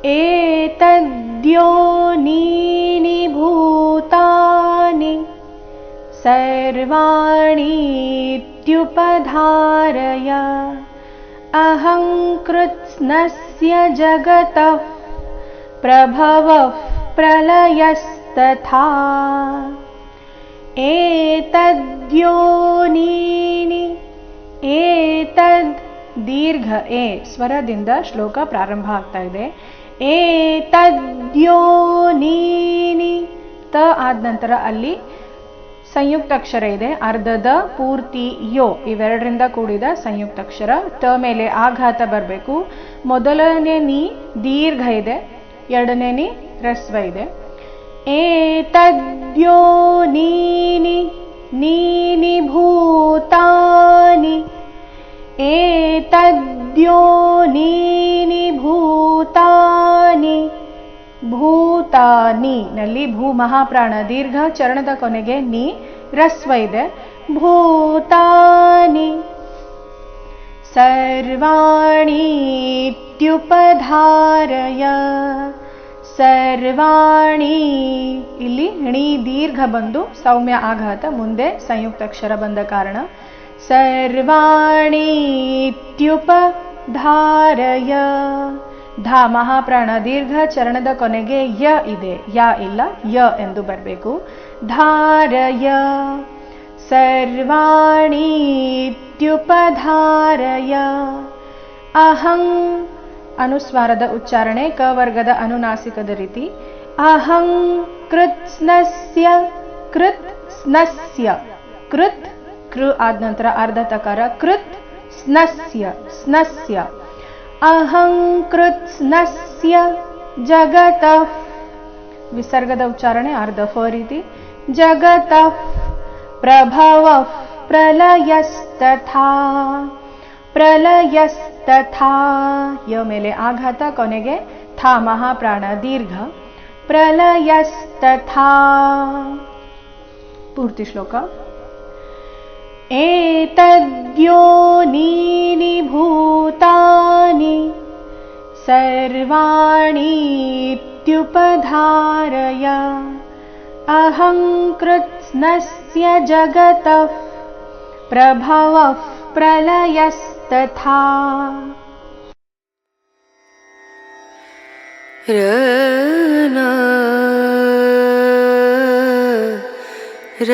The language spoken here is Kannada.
एतद्योनीनि भूतानि सर्वाणीत्युपधारय अहं कृत्स्नस्य जगतः प्रभवः प्रलयस्तथा एतद्योनीनि ಏತದ್ ದೀರ್ಘ ಎ ಸ್ವರದಿಂದ ಶ್ಲೋಕ ಪ್ರಾರಂಭ ಆಗ್ತಾ ಇದೆ. ಏತದ್ಯೋನೀನಿ ತ ಆದ ನಂತರ ಅಲ್ಲಿ ಸಂಯುಕ್ತಾಕ್ಷರ ಇದೆ. ಅರ್ಧದ ಪೂರ್ತಿ ಯೋ ಇವೆರಡರಿಂದ ಕೂಡಿದ ಸಂಯುಕ್ತಾಕ್ಷರ. ತ ಮೇಲೆ ಆಘಾತ ಬರಬೇಕು. ಮೊದಲನೇ ನೀ ದೀರ್ಘ ಇದೆ, ಎರಡನೇ ನೀ ರಸ್ವ ಇದೆ. ಏತದ್ಯೋನೀನಿ ನೀನಿ ಭೂತಾನಿ ಏತದ್ಯೋನೀನಿ ಭೂತಾನಿ ಭೂತಾನಿ ನಲ್ಲಿ ಭೂ ಮಹಾಪ್ರಾಣ ದೀರ್ಘ, ಚರಣದ ಕೊನೆಗೆ ನೀ ರಸ್ವ ಇದೆ. ಭೂತಾನಿ ಸರ್ವಾಣೀತ್ಯುಪಧಾರಯ ಸರ್ವಾಣಿ ಇಲ್ಲಿ ಣಿ ದೀರ್ಘ ಬಂದು ಸೌಮ್ಯ ಆಘಾತ, ಮುಂದೆ ಸಂಯುಕ್ತಾಕ್ಷರ ಬಂದ ಕಾರಣ ಸರ್ವಾಣೀತ್ಯುಪಧಾರಯ ಧಾ ಮಹಾಪ್ರಾಣ ದೀರ್ಘ, ಚರಣದ ಕೊನೆಗೆ ಯ ಇದೆ, ಯಾ ಇಲ್ಲ, ಯ ಎಂದು ಬರಬೇಕು. ಧಾರಯ ಸರ್ವಾಣೀತ್ಯುಪಧಾರಯ ಅಹಂ ಅನುಸ್ವಾರದ ಉಚ್ಚಾರಣೆ ಕ ವರ್ಗದ ಅನುನಾಸಿಕದ ರೀತಿ. ಅಹಂ ಕೃತ್ಸ್ನಸ್ಯ ಕೃತ್ ಸ್ನಸ್ಯ ಕೃತ್ ಕೃ ಆದ ನಂತರ ಅರ್ಧ ತಕಾರ ಕೃತ್ ಸ್ನಸ್ಯ ಸ್ನಸ್ಯ ಅಹಂ ಕೃತ್ಸ್ನಸ್ಯ ಜಗತಃ ವಿಸರ್ಗದ ಉಚ್ಚಾರಣೆ ಅರ್ಧ ಫ ರೀತಿ. ಜಗತಃ ಪ್ರಭವಃ ಪ್ರಲಯಸ್ತಥಾ ಪ್ರಲಯಸ್ತಥಾ ಯ ಮೇಲೆ ಆಘಾತ, ಕೊನೆಗೆ ಥಾ ಮಹಾಪ್ರಾಣ ದೀರ್ಘ. ಪ್ರಲಯಸ್ತಥಾ ಪೂರ್ತಿ ಶ್ಲೋಕ. ಏತದ್ಯೋನೀನಿ ಭೂತಾನಿ ಸರ್ವಾಣೀತ್ಯುಪಧಾರಯ ಅಹಂ ಕೃತ್ಸ್ನಸ್ಯ ಜಗತಃ ಪ್ರಭವಃ ಪ್ರಲಯಸ್ತಥಾ. ರ